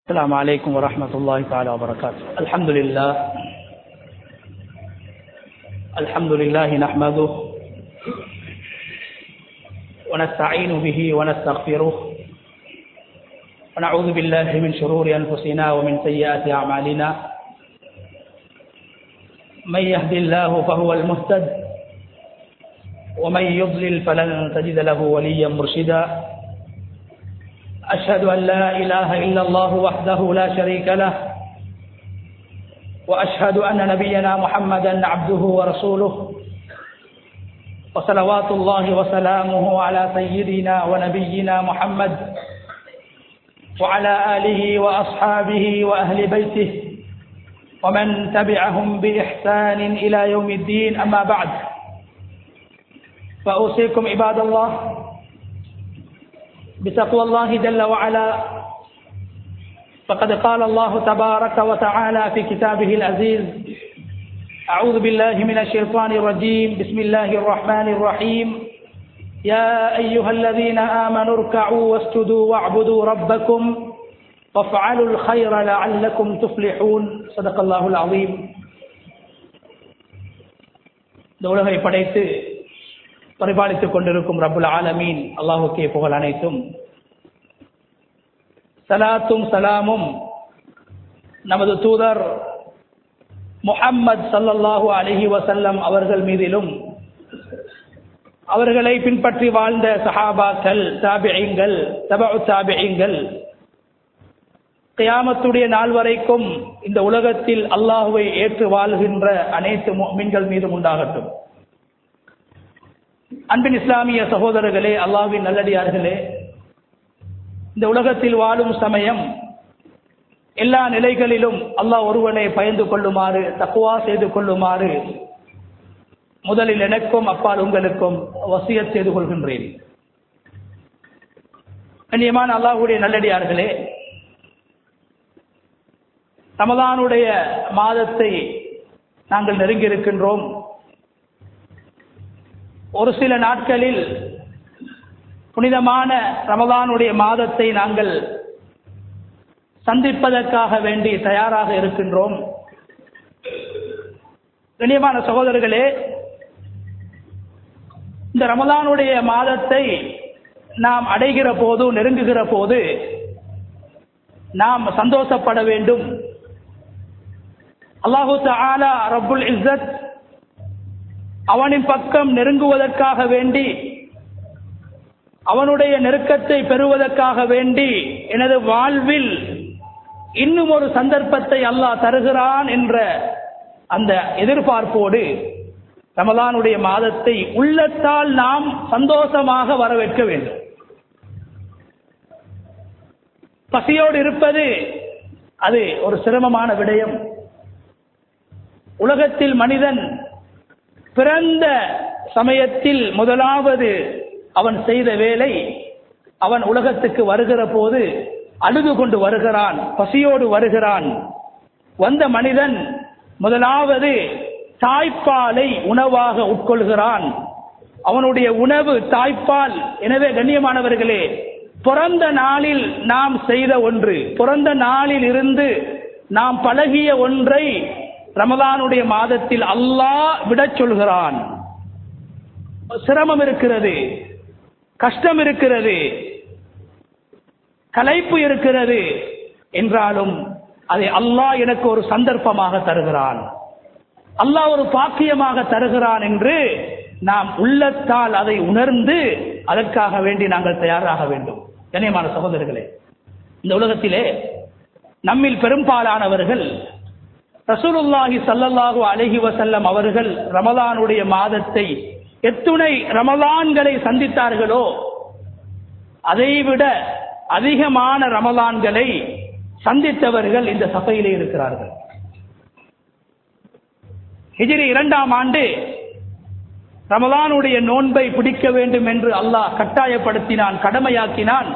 السلام عليكم ورحمة الله تعالى وبركاته. الحمد لله نحمده ونستعين به ونستغفره ونعوذ بالله من شرور أنفسنا ومن سيئات أعمالنا. من يهد الله فهو المهتد ومن يضلل فلن تجد له وليا مرشدا. أشهد أن لا إله إلا الله وحده لا شريك له وأشهد أن نبينا محمدا عبده ورسوله وصلوات الله وسلامه على سيدنا ونبينا محمد وعلى آله وأصحابه وأهل بيته ومن تبعهم بإحسان إلى يوم الدين. أما بعد، فأوصيكم عباد الله بتقوى الله جل وعلا، فقد قال الله تبارك وتعالى في كتابه العزيز: أعوذ بالله من الشيطان الرجيم، بسم الله الرحمن الرحيم. يا أيها الذين آمنوا اركعوا واسجدوا واعبدوا ربكم وافعلوا الخير لعلكم تفلحون. صدق الله العظيم. இந்த உலகை படைத்து பரிபாலித்துக் கொண்டிருக்கும் ரப்புல் ஆலமீன் அல்லாஹுக்கே புகழ் அனைத்தும். சலாத்தும் சலாமும் நமது தூதர் முஹம்மது ஸல்லல்லாஹு அலைஹி வஸல்லம் அவர்கள் மீதிலும், அவர்களை பின்பற்றி வாழ்ந்த சஹாபாக்கள், தாபிஈன்கள், தபஉ தாபிஈன்கள், கியாமத்துடைய நாள் வரைக்கும் இந்த உலகத்தில் அல்லாஹ்வை ஏற்று வாழ்கின்ற அனைத்து முஃமின்கள் மீதும் உண்டாகட்டும். அன்பின் இஸ்லாமிய சகோதரர்களே, அல்லாஹ்வின் நல்லடியார்களே, இந்த உலகத்தில் வாழும் சமயம் எல்லா நிலைகளிலும் அல்லாஹ் ஒருவனை பயந்து கொள்ளுமாறு, தக்வா செய்து கொள்ளுமாறு முதலில் எனக்கும் அப்பால் உங்களுக்கும் வசியத் செய்து கொள்கின்றேன். கண்ணியமான அல்லாஹ்வுடைய நல்லடியார்களே, ரமலானுடைய மாதத்தை நாங்கள் நெருங்கி இருக்கின்றோம். ஒரு சில நாட்களில் புனிதமான ரமலானுடைய மாதத்தை நாங்கள் சந்திப்பதற்காக வேண்டி தயாராக இருக்கின்றோம். கண்ணியமான சகோதரர்களே, இந்த ரமலானுடைய மாதத்தை நாம் அடைகிற போது, நெருங்குகிற போது நாம் சந்தோஷப்பட வேண்டும். அல்லாஹு தஆலா ரப்புல் இஸ்ஸத் அவனின் பக்கம் நெருங்குவதற்காக வேண்டி, அவனுடைய நெருக்கத்தை பெறுவதற்காக வேண்டி எனது வாழ்வில் இன்னும் ஒரு சந்தர்ப்பத்தை அல்லாஹ் தருகிறான் என்ற அந்த எதிர்பார்ப்போடு ரமலானுடைய மாதத்தை உள்ளத்தால் நாம் சந்தோஷமாக வரவேற்க வேண்டும். பசியோடு இருப்பது அது ஒரு சிரமமான விடயம். உலகத்தில் மனிதன் பிறந்த சமயத்தில் முதலாவது அவன் செய்த வேலை, அவன் உலகத்துக்கு வருகிற போது அழுது கொண்டு வருகிறான், பசியோடு வருகிறான். வந்த மனிதன் முதலாவது தாய்ப்பாலை உணவாக உட்கொள்கிறான். அவனுடைய உணவு தாய்ப்பால். எனவே கண்ணியமானவர்களே, பிறந்த நாளில் நாம் செய்த ஒன்று, பிறந்த நாளில் இருந்து நாம் பழகிய ஒன்றை ரமலானுடைய மாதத்தில் அல்லாஹ் விடச் சொல்கிறான். சிரமம் இருக்கிறது, கஷ்டம் இருக்கிறது, களைப்பு இருக்கிறது என்றாலும் அதை அல்லாஹ் எனக்கு ஒரு சந்தர்ப்பமாக தருகிறான், அல்லாஹ் ஒரு பாக்கியமாக தருகிறான் என்று நாம் உள்ளத்தால் அதை உணர்ந்து அதற்காக வேண்டி நாங்கள் தயாராக வேண்டும். கண்ணியமான சகோதரர்களே, இந்த உலகத்திலே நம்மில் பெரும்பாலானவர்கள் ரசூலுல்லாஹி ஸல்லல்லாஹு அலைஹி வஸல்லம் அவர்கள் ரமலானுடைய மாதத்தை எத்துணை ரமலான்களை சந்தித்தார்களோ அதைவிட அதிகமான ரமலான்களை சந்தித்தவர்கள் இந்த சபையிலே இருக்கிறார்கள். ஹிஜ்ரி 2ஆம் ஆண்டு ரமலானுடைய நோன்பை பிடிக்க வேண்டும் என்று அல்லாஹ் கட்டாயப்படுத்தினான், கடமையாக்கினான்.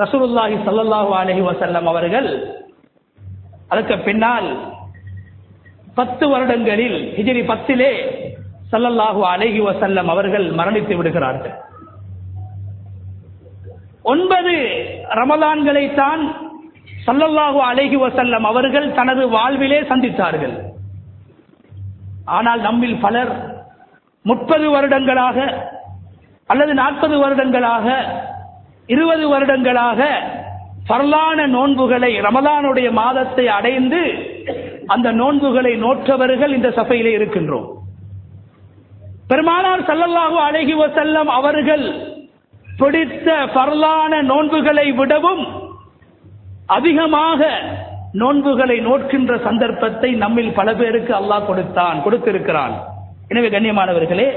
ரசூலுல்லாஹி ஸல்லல்லாஹு அலைஹி வஸல்லம் அவர்கள் அதற்கு பின்னால் 10 வருடங்களில் ஹிஜ்ரி 10 ஸல்லல்லாஹு அலைஹி வஸல்லம் அவர்கள் மரணித்து விடுகிறார்கள். 9 ரமலான்களைத்தான் ஸல்லல்லாஹு அலைஹி வஸல்லம் அவர்கள் தனது வாழ்விலே சந்தித்தார்கள். ஆனால் நம்மில் பலர் 30 வருடங்களாக அல்லது 40 வருடங்களாக 20 வருடங்களாக ஃபர்லான நோன்புகளை ரமலானுடைய மாதத்தை அடைந்து அந்த நோன்புகளை நோற்றவர்கள் இந்த சபையிலே இருக்கின்றோம். பெருமானார் ஸல்லல்லாஹு அலைஹி வஸல்லம் அவர்கள் பிடித்த ஃபர்லான நோன்புகளை விடவும் அதிகமாக நோன்புகளை நோக்கின்ற சந்தர்ப்பத்தை நம்மில் பல பேருக்கு அல்லாஹ் கொடுத்திருக்கிறான். எனவே கண்ணியமானவர்களே,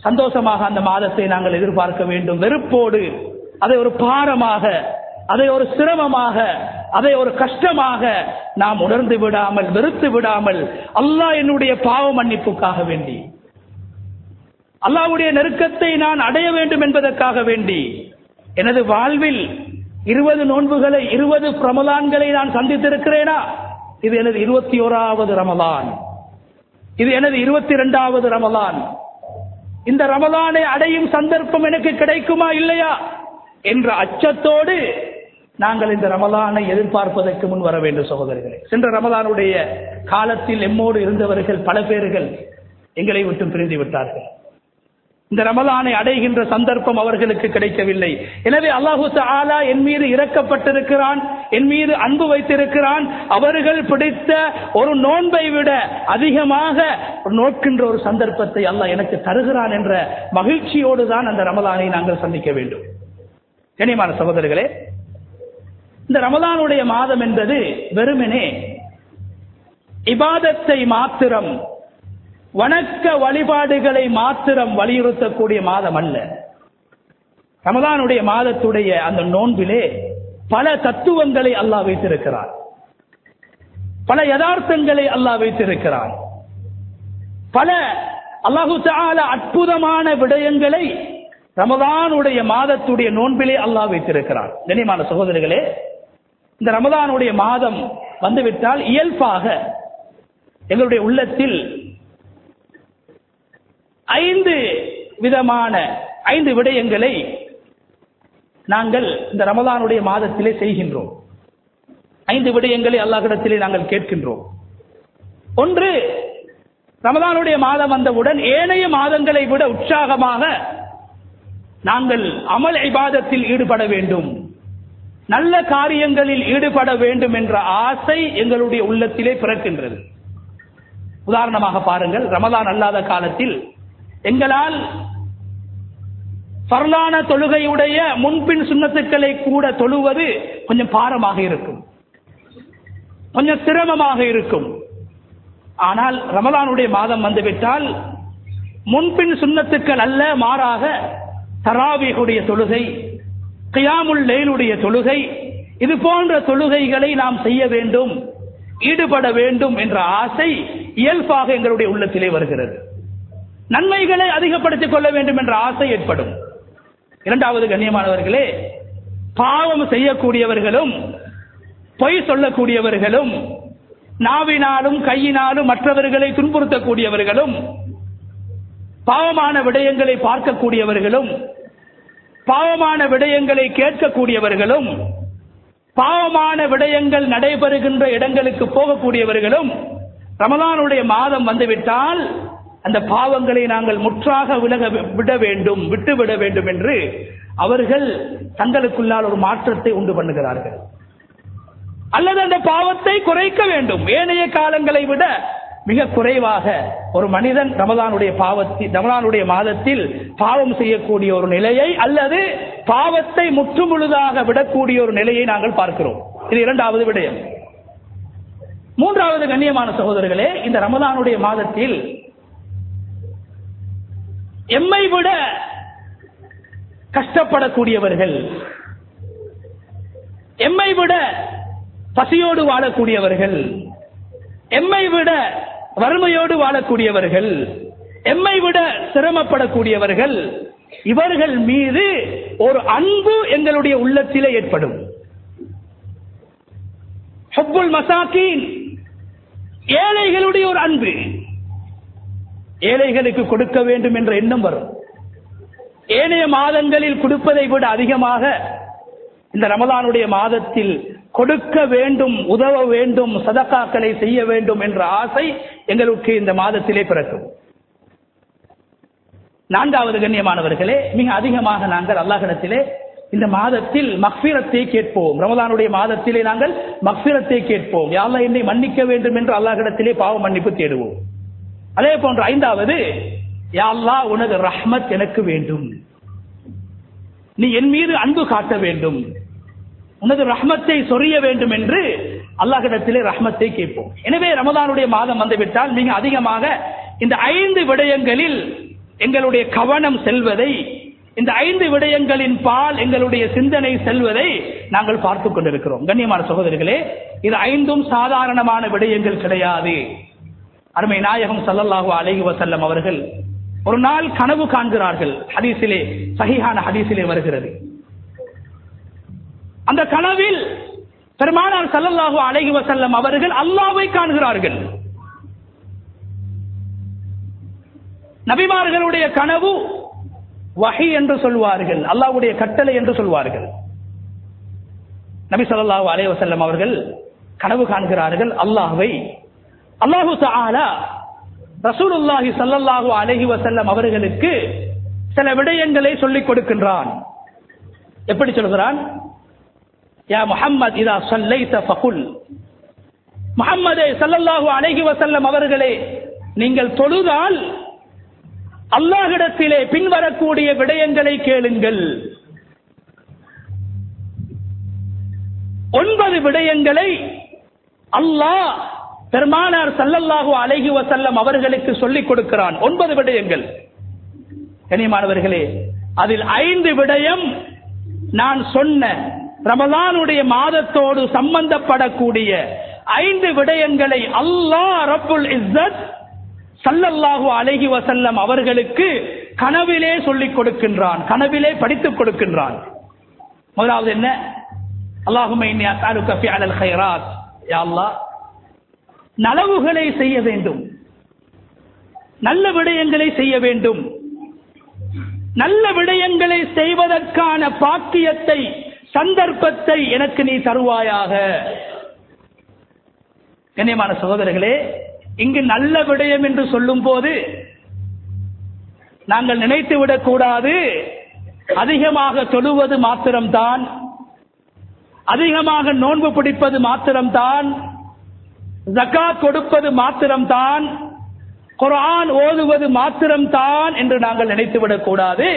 சந்தோஷமாக அந்த மாதத்தை நாங்கள் எதிர்பார்க்க வேண்டும். வெறுப்போடு அதை ஒரு பாரமாக, அதை ஒரு சிரமமாக, அதை ஒரு கஷ்டமாக நாம் உணர்ந்து விடாமல், வெறுத்து விடாமல், அல்லாஹ் என்னுடைய பாவ மன்னிப்புக்காக வேண்டி, அல்லாஹ்வுடைய நெருக்கத்தை நான் அடைய வேண்டும் என்பதற்காக வேண்டி எனது வாழ்வில் 20 நோன்புகளை 20 ரமலான்களை நான் சந்தித்திருக்கிறேனா? இது எனது 21வது ரமலான், இது எனது 22வது ரமலான். இந்த ரமலானை அடையும் சந்தர்ப்பம் எனக்கு கிடைக்குமா இல்லையா என்ற அச்சத்தோடு நாங்கள் இந்த ரமலானை எதிர்பார்ப்பதற்கு முன் வர வேண்டும் சகோதரர்களே. சென்ற ரமலானுடைய காலத்தில் எம்மோடு இருந்தவர்கள் பல பேர்கள் எங்களை விட்டு பிரிந்து விட்டார்கள். இந்த ரமலானை அடைகின்ற சந்தர்ப்பம் அவர்களுக்கு கிடைக்கவில்லை. எனவே அல்லாஹு தஆலா என் மீது இரக்கப்பட்டிருக்கிறான், என் மீது அன்பு வைத்திருக்கிறான். அவர்கள் பிடித்த ஒரு நோன்பை விட அதிகமாக நோக்கின்ற ஒரு சந்தர்ப்பத்தை அல்லாஹ் எனக்கு தருகிறான் என்ற மகிழ்ச்சியோடு தான் அந்த ரமலானை நாங்கள் சந்திக்க வேண்டும். கண்ணியமான சகோதரர்களே, இந்த ரமலானுடைய மாதம் என்பது வெறுமனே இபாதத்தை மாத்திரம், வணக்க வழிபாடுகளை மாத்திரம் வலியுறுத்தக்கூடிய மாதம் அல்ல. ரமலானுடைய மாதத்துடைய அந்த நோன்பிலே பல தத்துவங்களை அல்லாஹ் வைத்திருக்கிறார், பல யதார்த்தங்களை அல்லாஹ் வைத்திருக்கிறார், பல அல்லாஹு தஆலா அற்புதமான விடயங்களை ரமலானுடைய மாதத்துடைய நோன்பிலே அல்லாஹ் வைத்திருக்கிறார். கண்ணியமான சகோதரர்களே, இந்த ரமலானுடைய மாதம் வந்துவிட்டால் இயல்பாக எங்களுடைய உள்ளத்தில் 5 விதமான 5 விடயங்களை நாங்கள் இந்த ரமலானுடைய மாதத்திலே செய்கின்றோம். 5 விடயங்களை அல்லாஹ்விடத்திலே நாங்கள் கேட்கின்றோம். ஒன்று, ரமலானுடைய மாதம் வந்தவுடன் ஏனைய மாதங்களை விட உற்சாகமாக நாங்கள் அமல் இபாதத்தில் ஈடுபட வேண்டும், நல்ல காரியங்களில் ஈடுபட வேண்டும் என்ற ஆசை எங்களுடைய உள்ளத்திலே பிறக்கின்றது. உதாரணமாக பாருங்கள், ரமலான் அல்லாத காலத்தில் எங்களால் ஃபர்லான தொழுகையுடைய முன்பின் சுன்னத்துக்களை கூட தொழுவது கொஞ்சம் பாரமாக இருக்கும், கொஞ்சம் சிரமமாக இருக்கும். ஆனால் ரமலானுடைய மாதம் வந்துவிட்டால் முன்பின் சுன்னத்துக்கள் அல்ல, மாறாக தராவீஹுடைய தொழுகை, கியாமுல் லைலுடைய தொழுகை, இது போன்ற தொழுகைகளை நாம் செய்ய வேண்டும், ஈடுபட வேண்டும் என்ற ஆசை இயல்பாக எங்களுடைய உள்ளத்திலே வருகிறது. நன்மைகளை அதிகப்படுத்திக் கொள்ள வேண்டும் என்ற ஆசை ஏற்படும். இரண்டாவது, கண்ணியமானவர்களே, பாவம் செய்யக்கூடியவர்களும் பொய் சொல்லக்கூடியவர்களும் நாவினாலும் கையினாலும் மற்றவர்களை துன்புறுத்தக்கூடியவர்களும் பாவமான விடயங்களை பார்க்கக்கூடியவர்களும் பாவமான விடயங்களை கேட்கக்கூடியவர்களும் பாவமான விடயங்கள் நடைபெறுகின்ற இடங்களுக்கு போகக்கூடியவர்களும் ரமலானுடைய மாதம் வந்துவிட்டால் அந்த பாவங்களை நாங்கள் முற்றாக விட்டுவிட வேண்டும் என்று அவர்கள் தங்களுக்குள்ளால் ஒரு மாற்றத்தை உண்டு பண்ணுகிறார்கள். அல்லது அந்த பாவத்தை குறைக்க வேண்டும். ஏனைய காலங்களை விட மிக குறைவாக ஒரு மனிதன் ரமலானுடைய மாதத்தில் பாவம் செய்யக்கூடிய ஒரு நிலையை அல்லது பாவத்தை முற்றுமுழுதாக விடக்கூடிய ஒரு நிலையை நாங்கள் பார்க்கிறோம். இது இரண்டாவது விடயம். மூன்றாவது, கண்ணியமான சகோதரர்களே, இந்த ரமலானுடைய மாதத்தில் எம்மை விட கஷ்டப்படக்கூடியவர்கள், எம்மை விட பசியோடு வாழக்கூடியவர்கள், எம்மை விட வறுமையோடு வாழக்கூடியவர்கள், எம்மை விட சிரமப்படக்கூடியவர்கள், இவர்கள் மீது ஒரு அன்பு எங்களுடைய உள்ளத்திலே ஏற்படும். ஹுப்புல் மசாகீன், ஏழைகளுடைய ஒரு அன்பு, ஏழைகளுக்கு கொடுக்க வேண்டும் என்ற எண்ணம் வரும். ஏனைய மாதங்களில் கொடுப்பதை விட அதிகமாக இந்த ரமலானுடைய மாதத்தில் கொடுக்க வேண்டும், உதவ வேண்டும், சதகாக்களை செய்ய வேண்டும் என்ற ஆசை எங்களுக்கு இந்த மாதத்திலே பிறக்கும். நான்காவது கண்ணியமானவர்களே, மிக அதிகமாக நாங்கள் அல்லாஹ்விடத்திலே இந்த மாதத்தில் மக்ஃபிரத்தை கேட்போம். ரமலானுடைய மாதத்திலே நாங்கள் மக்ஃபிரத்தை கேட்போம். யா அல்லாஹ் என்னை மன்னிக்க வேண்டும் என்று அல்லாஹ்விடத்திலே பாவ மன்னிப்பு தேடுவோம். அதே போன்று ஐந்தாவது, யா அல்லாஹ் உனது ரஹ்மத் எனக்கு வேண்டும், நீ என் மீது அன்பு காட்ட வேண்டும், உனது ரஹ்மத்தை சொரிய வேண்டும் என்று அல்லாஹ்விடத்திலே ரஹ்மத்தை கேட்போம். எனவே ரமலானுடைய மாதம் வந்துவிட்டால் மிக அதிகமாக இந்த 5 விடயங்களில் எங்களுடைய கவனம் செல்வதை, இந்த 5 விடயங்களின் பால் எங்களுடைய சிந்தனை செல்வதை நாங்கள் பார்த்துக் கொண்டிருக்கிறோம். கண்ணியமான சகோதரர்களே, இது 5ம் சாதாரணமான விடயங்கள் கிடையாது. அருமை நாயகம் ஸல்லல்லாஹு அலைஹி வஸல்லம் அவர்கள் ஒரு நாள் கனவு காண்கிறார்கள். ஹதீஸிலே, சஹீஹான ஹதீஸிலே வருகிறது. அந்த கனவில் பெருமானார் ஸல்லல்லாஹு அலைஹி வஸல்லம் அவர்கள் அல்லாஹ்வை காண்கிறார்கள். நபிமார்களுடைய கனவு வஹி என்று சொல்வார்கள், அல்லாஹ்வுடைய கட்டளை என்று சொல்வார்கள். நபி ஸல்லல்லாஹு அலைஹி வஸல்லம் அவர்கள் கனவு காண்கிறார்கள் அல்லாஹ்வை. அல்லாஹு தஆலா ரசூலுல்லாஹி ஸல்லல்லாஹு அலைஹி வஸல்லம் அவர்களுக்கு சில விடயங்களை சொல்லிக் கொடுக்கின்றான். எப்படி சொல்கிறான்? யா முஹம்மத் இதா ஸல்லைத ஃபகுல், முஹம்மதே ஸல்லல்லாஹு அலைஹி வஸல்லம் அவர்களே, நீங்கள் தொழுதால் அல்லாஹ்விடத்திலே பின்வரக்கூடிய விடயங்களை கேளுங்கள். 9 விடயங்களை அல்லாஹ் பெருமானார் ஸல்லல்லாஹு அலைஹி வஸல்லம் அவர்களுக்கு சொல்லிக் கொடுக்கிறான். 9 விடயங்கள். கண்ணியமானவர்களே, அதில் 5 விடயம் நான் சொன்ன ரமலானுடைய மாதத்தோடு சம்பந்தப்படக்கூடிய 5 விடயங்களை அல்லாஹ் ரப்புல் இஸ்ஸத் ஸல்லல்லாஹு அலைஹி வஸல்லம் அவர்களுக்கு கனவிலே சொல்லிக் கொடுக்கின்றான், கனவிலே படித்துக் கொடுக்கின்றான். முதலாவது என்ன? அல்லாஹும்ம இன்னி அஸ்அலுக ஃபிஅலல் கைராத், யா அல்லாஹ் நலவுகளை செய்ய வேண்டும், நல்ல விடயங்களை செய்ய வேண்டும், நல்ல விடயங்களை செய்வதற்கான பாக்கியத்தை, சந்தர்ப்பத்தை எனக்கு நீ தருவாயாக. கண்ணியமான சகோதரர்களே, இங்கு நல்ல விடயம் என்று சொல்லும் போது நாங்கள் நினைத்து விடக்கூடாது அதிகமாக தொழுவது மாத்திரம்தான், அதிகமாக நோன்பு பிடிப்பது மாத்திரம்தான், ஜகாத் கொடுப்பது மாத்திரம்தான், குர்ஆன் ஓதுவது மாத்திரம்தான் என்று நாங்கள் நினைத்து விடக்கூடாது.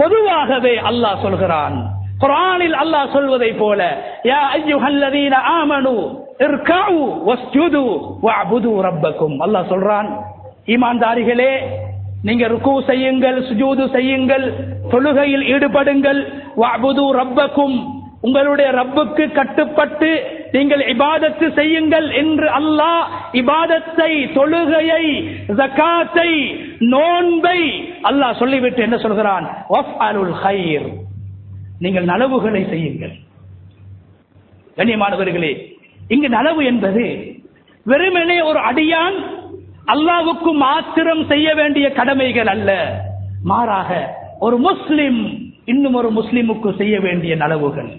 பொதுவாகவே அல்லாஹ் சொல்கிறான், குர்ஆனில் அல்லாஹ் சொல்வதை போல, யா அய்யுஹல்லதீன ஆமனு இர்கஉ வஸ்ஜுது வஅபுது ரப்பக்கும். அல்லாஹ் சொல்றான், ஈமான்தாரிகளே, நீங்க ருக்கு செய்யுங்கள், சுஜூது செய்யுங்கள், தொழுகையில் ஈடுபடுங்கள், வஅபுது ரப்பக்கும், உங்களுடைய ரப்புக்கு கட்டுப்பட்டு நீங்கள் இபாதத்து செய்யுங்கள் என்று அல்லாஹ் இபாதத்தை, தொழுகையை, ஜகாத்தை, நோன்பை அல்லாஹ் சொல்லிவிட்டு என்ன சொல்கிறான்? வஃஅலுல் கைர், நீங்கள் நலவுகளை செய்யுங்கள். கண்ணியமானவர்களே, இங்கு நலவு என்பது வெறுமனே ஒரு அடியான் அல்லாஹ்வுக்கு மாத்திரம் செய்ய வேண்டிய கடமைகள் அல்ல, மாறாக ஒரு முஸ்லிம் இன்னும் ஒரு முஸ்லிமுக்கு செய்ய வேண்டிய நலவுகள்,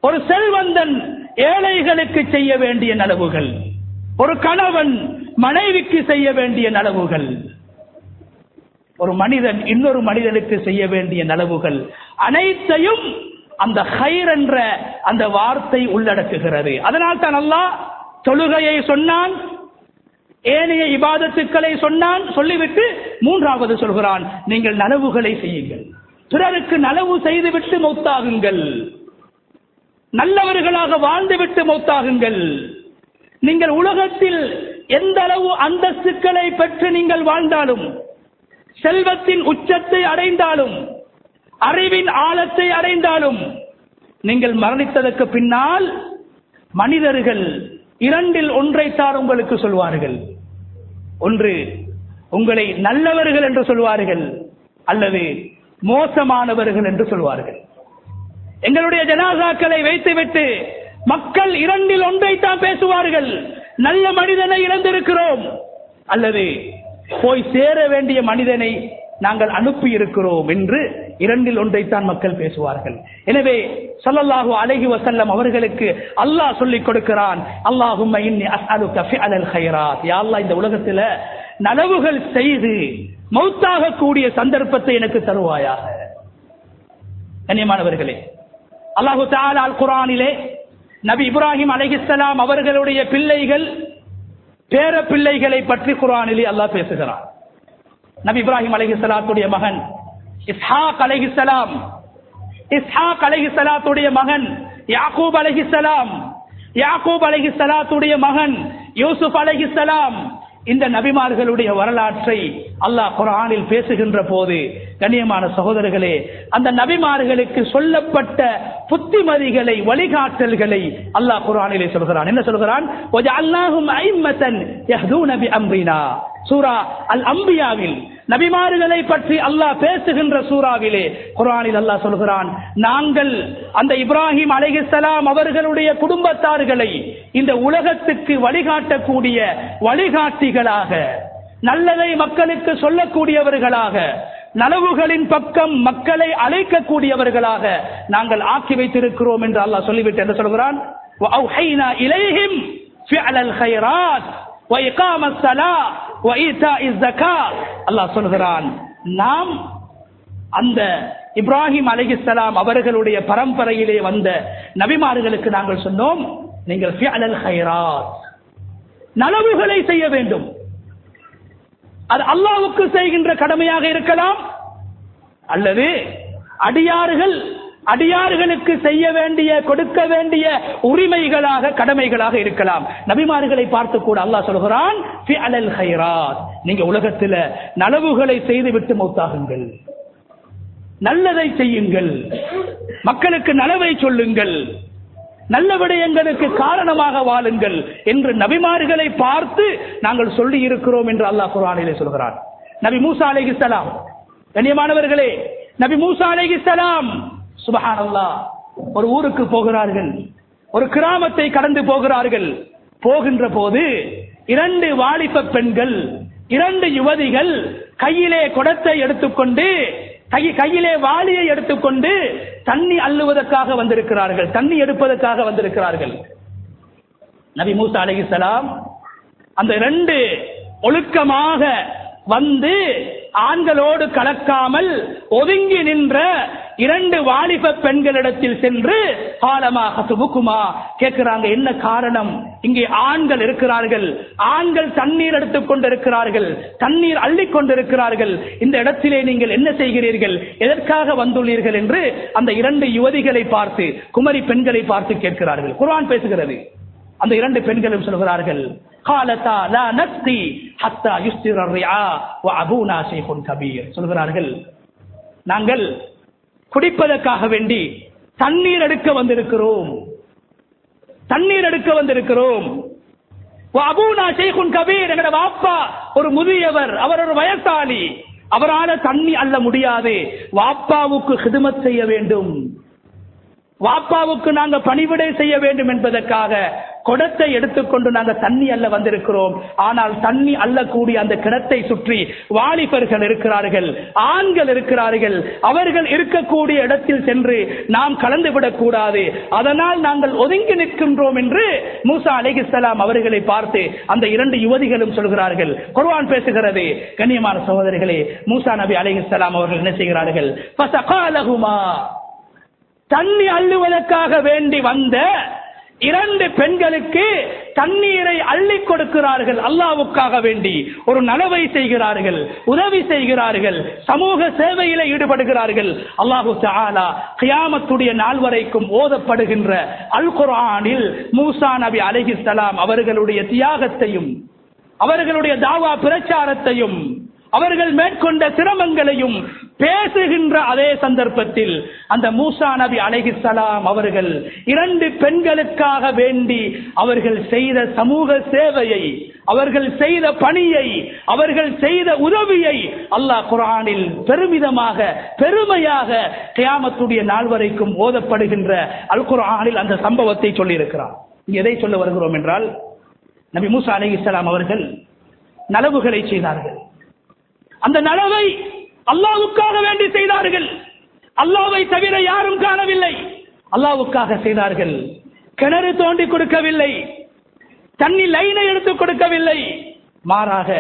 ஒரு செல்வந்தன் ஏழைகளுக்கு செய்ய வேண்டிய நலவுகள், ஒரு கணவன் மனைவிக்கு செய்ய வேண்டிய நலவுகள், ஒரு மனிதன் இன்னொரு மனிதனுக்கு செய்ய வேண்டிய நலவுகள், அனைத்தையும் அந்த கைர் என்ற அந்த வார்த்தை உள்ளடக்குகிறது. அதனால் தான் அல்லாஹ் தொழுகையை சொன்னான், ஏனைய இபாதத்துக்களை சொன்னான், சொல்லிவிட்டு 3வது சொல்கிறான், நீங்கள் நலவுகளை செய்யுங்கள், பிறருக்கு நலவு செய்துவிட்டு மௌத்தாகுங்கள், நல்லவர்களாக வாழ்ந்துவிட்டு மௌத்தாகுங்கள். நீங்கள் உலகத்தில் எந்த அளவு அந்தஸ்துக்களை பெற்று நீங்கள் வாழ்ந்தாலும், செல்வத்தின் உச்சத்தை அடைந்தாலும், அறிவின் ஆழத்தை அடைந்தாலும், நீங்கள் மரணித்ததற்கு பின்னால் மனிதர்கள் 2ல் ஒன்றைத்தான் உங்களுக்கு சொல்வார்கள். ஒன்று உங்களை நல்லவர்கள் என்று சொல்வார்கள், அல்லது மோசமானவர்கள் என்று சொல்வார்கள். எங்களுடைய ஜனாசாக்களை வைத்துவிட்டு மக்கள் 2ல் ஒன்றைத்தான் பேசுவார்கள், நல்ல மனிதனை இழந்திருக்கிறோம், அல்லது போய் சேர வேண்டிய மனிதனை நாங்கள் அனுப்பி இருக்கிறோம் என்று இரண்டில் ஒன்றைத்தான் மக்கள் பேசுவார்கள். எனவே ஸல்லல்லாஹு அலைஹி வஸல்லம் அவர்களுக்கு அல்லாஹ் சொல்லிக் கொடுக்கிறான், அல்லாஹும்ம இன்னி அஸ்அலுக ஃபிஅலல் கைராத். யா அல்லாஹ், இந்த உலகத்துல நலவுகள் செய்து மௌத்தாக கூடிய சந்தர்ப்பத்தை எனக்கு தருவாயாக. கண்ணியமானவர்களே, அல்லாஹு தஆலா அல் குர்ஆனிலே நபி இப்ராஹிம் அலைஹிஸ்ஸலாம் அவர்களுடைய பிள்ளைகள் பேர பிள்ளைகளை பற்றி குர்ஆனிலே அல்லாஹ் பேசுகிறார். நபி இப்ராஹிம் அலைஹிஸ்ஸலாத்துடைய மகன் இஸ்ஹாக் அலைஹிஸ்ஸலாம், இஸ்ஹாக் அலைஹிஸ்ஸலாத்துடைய மகன் யாக்கூப் அலைஹிஸ்ஸலாம், யாக்கூப் அலைஹிஸ்ஸலாத்துடைய மகன் யூசுப் அலைஹிஸ்ஸலாம். இந்த நபிமார்களுடைய வரலாற்றை அல்லாஹ் குர்ஆனில் பேசுகின்ற போது கண்ணியமான சகோதரர்களே, அந்த நபிமார்களுக்கு சொல்லப்பட்ட புத்திமதிகளை, வழிகாட்டல்களை அல்லாஹ் குர்ஆனிலே சொல்கிறான். என்ன சொல்கிறான்? வஜஅல்நாஹும் அய்மத்தன் யஹ்தூன பிஅம்ரினா. சூரா அல் அம்பியாவில் நபிமார்களை பற்றி அல்லாஹ் பேசுகின்ற சூறாவிலே குர்ஆனில் அல்லாஹ் சொல்கிறான், நாங்கள் அந்த இப்ராஹிம் அலைஹிஸ்ஸலாம் அவர்களுடைய குடும்பத்தார்களை இந்த உலகத்துக்கு வழிகாட்டக்கூடிய வழிகாட்டிகளாக, நல்லதை மக்களுக்கு சொல்லக்கூடியவர்களாக, நலவுகளின் பக்கம் மக்களை அழைக்கக்கூடியவர்களாக நாங்கள் ஆக்கி வைத்திருக்கிறோம் என்று அல்லாஹ் சொல்லிவிட்டு என்ன சொல்கிறான்? வஅவ்ஹைனா இலைஹிம் ஃபிஅலல் கைராத் வஇகாமஸ் ஸலாத் வஈதாஇஸ் ஸகாத். அல்லாஹ் சொல்கிறான், நாம் அந்த இப்ராஹிம் அலைஹிஸ்ஸலாம் அவர்களுடைய பரம்பரையிலே வந்த நபிமார்களுக்கு நாங்கள் சொன்னோம், நீங்கள் ஃபிஅலல் கைராத், நலவுகளை செய்ய வேண்டும். அது அல்லாஹ்வுக்கு செய்கின்ற கடமையாக இருக்கலாம், அல்லது அடியார்களுக்கு செய்ய வேண்டிய, கொடுக்க வேண்டிய உரிமைகளாக, கடமைகளாக இருக்கலாம். நபிமார்களை பார்த்து கூட அல்லாஹ் சொல்கிறான், ஃபிஅலல் கைராத், நீங்க உலகத்தில் நலவுகளை செய்துவிட்டு மௌத்தாகுங்கள், நல்லதை செய்யுங்கள், மக்களுக்கு நலவை சொல்லுங்கள், நல்ல விடயங்களுக்கு காரணமாக வாழுங்கள் என்று நபிமார்களை பார்த்து நாங்கள் சொல்லி இருக்கிறோம் என்று அல்லாஹ் குர்ஆனிலே சொல்கிறான். நபி மூசா அலைஹிஸ்ஸலாம், கண்ணியமானவர்களே, நபி மூசா அலைஹிஸ்ஸலாம் சுப்ஹானல்லாஹ் ஒரு ஊருக்கு போகிறார்கள், ஒரு கிராமத்தை கடந்து போகிறார்கள். போகின்ற போது 2 வாலிப பெண்கள், 2 யுவதிகள் கையிலே குடத்தை எடுத்துக்கொண்டு, கையிலே வாளியை எடுத்துக்கொண்டு தண்ணி அள்ளுவதற்காக வந்திருக்கிறார்கள், தண்ணி எடுப்பதற்காக வந்திருக்கிறார்கள். நபி மூசா அலைஹிஸ்ஸலாம் அந்த 2 ஒழுக்கமாக வந்து ஆண்களோடு கலக்காமல் ஒதுங்கி நின்ற 2 வாலிப பெண்களிடத்தில் சென்று காலமா ஹசுபுக்குமா கேட்கிறாங்க, என்ன காரணம்? இங்கே ஆண்கள் இருக்கிறார்கள், ஆண்கள் தண்ணீர் எடுத்துக் கொண்டிருக்கிறார்கள், தண்ணீர் அள்ளிக் கொண்டிருக்கிறார்கள், இந்த இடத்திலே நீங்கள் என்ன செய்கிறீர்கள், எதற்காக வந்துள்ளீர்கள் என்று அந்த 2 யுவதிகளை பார்த்து, குமரி பெண்களை பார்த்து கேட்கிறார்கள். குர்ஆன் பேசுகிறது. அந்த 2 பெண்களும் சொல்கிறார்கள், காலதா லா நஸ்கி ஹத்தா யுஸ்திர ரிஆ வ அபூனா ஷைഖுன் கபீர். சொல்கிறார்கள், நாங்கள் குடிப்பதற்காக வேண்டி தண்ணீர் எடுக்க வந்திருக்கிறோம், தண்ணீர் எடுக்க வந்திருக்கிறோம். வ அபூனா ஷைഖுன் கபீர், எங்கட வாப்பா ஒரு முதியவர், அவர் ஒரு வயசாளி, அவரால தண்ணி அள்ள முடியாது, வாப்பாவுக்கு ஹிதுமத் செய்ய வேண்டும், வாப்பாவுக்கு நாங்க பணிவிடை செய்ய வேண்டும் என்பதற்காக குடத்தை எடுத்துக்கொண்டு நாங்க தண்ணி அள்ள வந்திருக்கிறோம். ஆனால் தண்ணி அள்ளக்கூடிய அந்த கிடத்தை சுற்றி வாலிபர்கள் இருக்கிறார்கள், ஆண்கள் இருக்கிறார்கள், அவர்கள் இருக்கக்கூடிய இடத்தில் சென்று நாம் கலந்துவிடக் கூடாது, அதனால் நாங்கள் ஒதுங்கி நிற்கின்றோம் என்று மூசா அலைஹிஸ்ஸலாம் அவர்களை பார்த்து அந்த 2 யுவதிகளும் சொல்கிறார்கள். குர்ஆன் பேசுகிறது. கண்ணியமான சகோதரர்களே, மூசா நபி அலைஹிஸ்ஸலாம் அவர்கள் என்ன செய்கிறார்கள்? ஃபஸகாலஹுமா, தண்ணி அள்ளுவதற்காக வேண்டி வந்த 2 பெண்களுக்கு தண்ணீரை அள்ளி கொடுக்கிறார்கள். அல்லாஹ்வுக்காக வேண்டி ஒரு நலவை செய்கிறார்கள், உதவி செய்கிறார்கள், சமூக சேவையில ஈடுபடுகிறார்கள். அல்லாஹு தஆலா கியாமத்துடைய நாள் வரைக்கும் ஓதப்படுகின்ற அல் குர்ஆனில் மூசா நபி அலைஹிஸ்ஸலாம் அவர்களுடைய தியாகத்தையும், அவர்களுடைய தாவா பிரச்சாரத்தையும், அவர்கள் மேற்கொண்ட சிரமங்களையும் பேசுகின்ற அதே சந்தர்ப்பத்தில் அந்த மூசா நபி அலைஹிஸ்ஸலாம் அவர்கள் 2 பெண்களுக்காக வேண்டி அவர்கள் செய்த சமூக சேவையை, அவர்கள் செய்த பணியை, அவர்கள் செய்த உதவியை அல்லாஹ் குர்ஆனில் பெருமிதமாக, பெருமையாக கியாமத்துடைய நாள் வரைக்கும் ஓதப்படுகின்ற அல் குர்ஆனில் அந்த சம்பவத்தை சொல்லி இருக்கிறார். எதை சொல்ல வருகிறோம் என்றால், நபி மூசா அலைஹிஸ்ஸலாம் அவர்கள் நலவுகளை செய்தார்கள். அந்த நலவை அல்லாஹ்வுக்காக வேண்டி செய்தார்கள். அல்லாஹ்வை தவிர யாரும் காணவில்லை. அல்லாஹ்வுக்காக செய்தார்கள். கிணறு தோண்டி கொடுக்கவில்லை, தண்ணி லைனை எடுத்து கொடுக்கவில்லை, மாறாக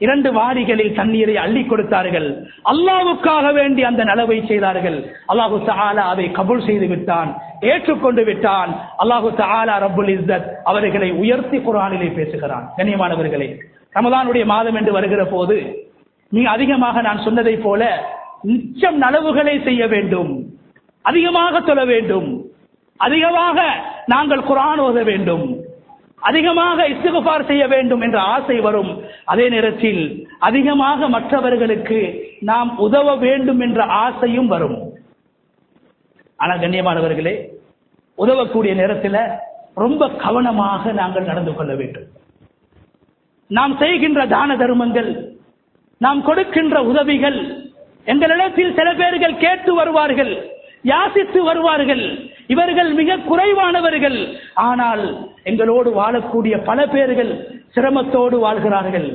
2 வாடிகளில் தண்ணீரை அள்ளி கொடுத்தார்கள். அல்லாஹ்வுக்காக வேண்டி அந்த நலவை செய்தார்கள். அல்லாஹு தஆலா அதை கபூல் செய்து விட்டான், ஏற்றுக்கொண்டு விட்டான். அல்லாஹு தஆலா ரப்புல் இஸ்ஸத் அவர்களை உயர்த்தி குர்ஆனிலே பேசுகிறான். கண்ணியமானவர்களே, ரமலானுடைய மாதம் என்று வருகிற போது மிக அதிகமாக நான் சொன்னதை போல நிச்சயம் நலவுகளை செய்ய வேண்டும், அதிகமாக தொழ வேண்டும், அதிகமாக நாங்கள் குர்ஆன் ஓத வேண்டும், அதிகமாக இஸ்திக்ஃபார் செய்ய வேண்டும் என்ற ஆசை வரும். அதே நேரத்தில் அதிகமாக மற்றவர்களுக்கு நாம் உதவ வேண்டும் என்ற ஆசையும் வரும். ஆனால் கண்ணியமானவர்களே, உதவக்கூடிய நேரத்தில் ரொம்ப கவனமாக நாங்கள் நடந்து கொள்ள வேண்டும். நாம் செய்கின்ற தான தர்மங்கள், நாம் கொடுக்கின்ற உதவிகள், எங்களிடத்தில் சில பேர்கள் கேட்டு வருவார்கள், யாசித்து வருவார்கள். இவர்கள் மிக குறைவானவர்கள், ஆனால் எங்களோடு வாழக்கூடிய பல பேர்கள் சிரமத்தோடு வாழ்கிறார்கள்,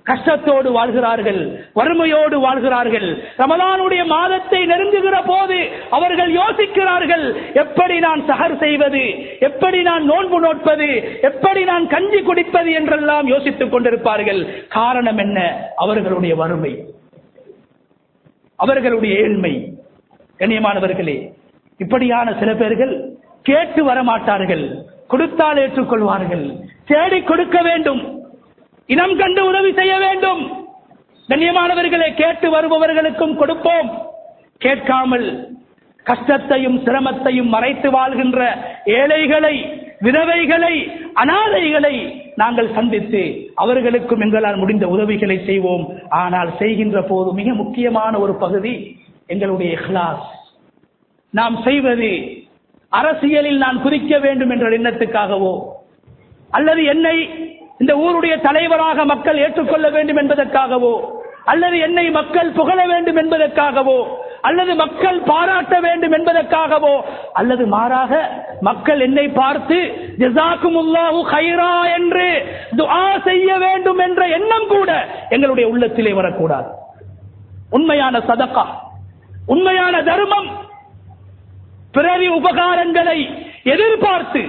கஷ்டத்தோடு வாழ்கிறார்கள், வறுமையோடு வாழ்கிறார்கள். ரமலானுடைய மாதத்தை நெருங்குகிற போது அவர்கள் யோசிக்கிறார்கள், எப்படி நான் சஹர் செய்வது, எப்படி நான் நோன்பு நோட்பது, எப்படி நான் கஞ்சி குடிப்பது என்றெல்லாம் யோசித்துக் கொண்டிருப்பார்கள். காரணம் என்ன? அவர்களுடைய வறுமை, அவர்களுடைய ஏழ்மை. கண்ணியமானவர்களே, இப்படியான சில பேர்கள் கேட்டு வரமாட்டார்கள், கொடுத்தால் ஏற்றுக்கொள்வார்கள். தேடி கொடுக்க வேண்டும், இனம் கண்டு உதவி செய்ய வேண்டும். கண்ணியமானவர்களே, கேட்டு வருபவர்களுக்கும் கொடுப்போம். கேட்காமல் கஷ்டத்தையும் சிரமத்தையும் மறைத்து வாழ்கின்ற ஏழைகளை, விதவைகளை, அனாதைகளை நாங்கள் சந்தித்து அவர்களுக்கும் எங்களால் முடிந்த உதவிகளை செய்வோம். ஆனால் செய்கின்ற போது மிக முக்கியமான ஒரு பகுதி எங்களுடைய இஹ்லாஸ். நாம் செய்வது அரசியலில் நான் குதிக்க வேண்டும் என்ற எண்ணத்துக்காகவோ, அல்லது என்னை இந்த ஊருடைய தலைவராக மக்கள் ஏற்றுக்கொள்ள வேண்டும் என்பதற்காகவோ, அல்லது என்னை மக்கள் புகழ வேண்டும் என்பதற்காகவோ, அல்லது மக்கள் பாராட்ட வேண்டும் என்பதற்காகவோ, அல்லது மாறாக மக்கள் என்னை பார்த்து ஜஸாக்குமுல்லாஹு கைரா என்று துஆ செய்ய வேண்டும் என்ற எண்ணம் கூட எங்களுடைய உள்ளத்திலே வரக்கூடாது. உண்மையான சதகா, உண்மையான தர்மம், பிறவி உபகாரங்களை எதிர்பார்த்து,